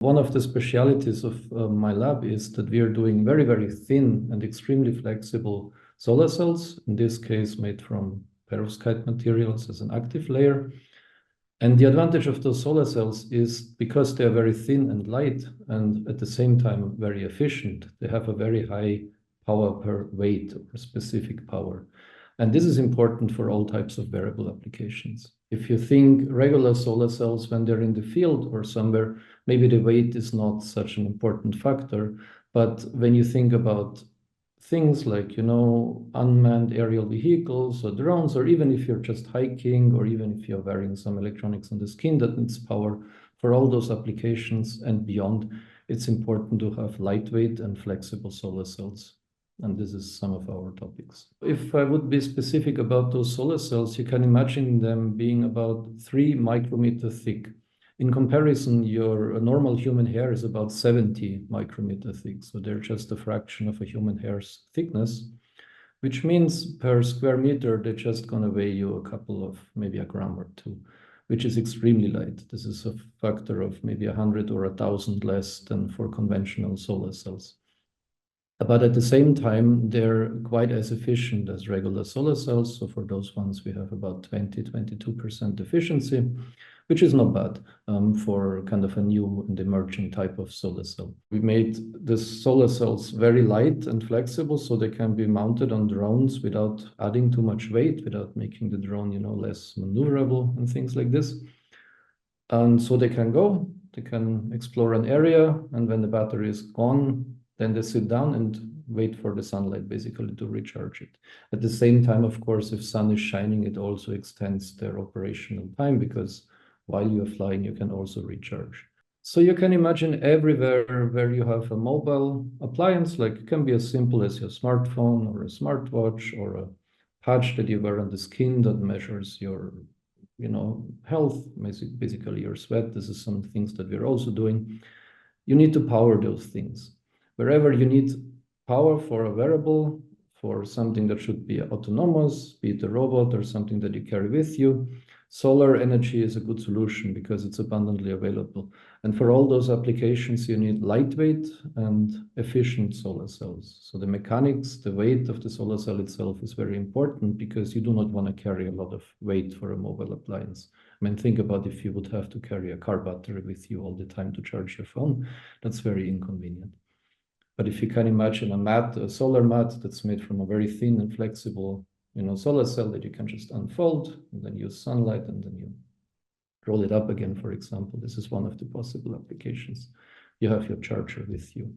One of the specialities of my lab is that we are doing very, very thin and extremely flexible solar cells, in this case made from perovskite materials as an active layer. And the advantage of those solar cells is because they are very thin and light and at the same time very efficient, they have a very high power per weight or specific power. And this is important for all types of wearable applications. If you think regular solar cells, when they're in the field or somewhere, maybe the weight is not such an important factor. But when you think about things like, unmanned aerial vehicles or drones, or even if you're just hiking, or even if you're wearing some electronics on the skin that needs power, for all those applications and beyond, it's important to have lightweight and flexible solar cells. And this is some of our topics. If I would be specific about those solar cells, you can imagine them being about 3 micrometer thick. In comparison, your normal human hair is about 70 micrometer thick. So they're just a fraction of a human hair's thickness, which means per square meter, they're just going to weigh you a couple of, maybe a gram or 2, which is extremely light. This is a factor of maybe 100 or 1,000 less than for conventional solar cells. But at the same time, they're quite as efficient as regular solar cells. So for those ones, we have about 22% efficiency, which is not bad for kind of a new and emerging type of solar cell. We made the solar cells very light and flexible so they can be mounted on drones without adding too much weight, without making the drone, less maneuverable and things like this. And so they can explore an area, and when the battery is gone, then they sit down and wait for the sunlight basically to recharge it. At the same time, of course, if sun is shining, it also extends their operational time because while you're flying, you can also recharge. So you can imagine everywhere where you have a mobile appliance, like it can be as simple as your smartphone or a smartwatch or a patch that you wear on the skin that measures your health, basically your sweat. This is some things that we're also doing. You need to power those things. Wherever you need power for a wearable, for something that should be autonomous, be it a robot or something that you carry with you, solar energy is a good solution because it's abundantly available. And for all those applications, you need lightweight and efficient solar cells. So the mechanics, the weight of the solar cell itself is very important because you do not want to carry a lot of weight for a mobile appliance. I mean, think about if you would have to carry a car battery with you all the time to charge your phone. That's very inconvenient. But if you can imagine a solar mat that's made from a very thin and flexible, solar cell that you can just unfold and then use sunlight and then you roll it up again, for example, this is one of the possible applications. You have your charger with you.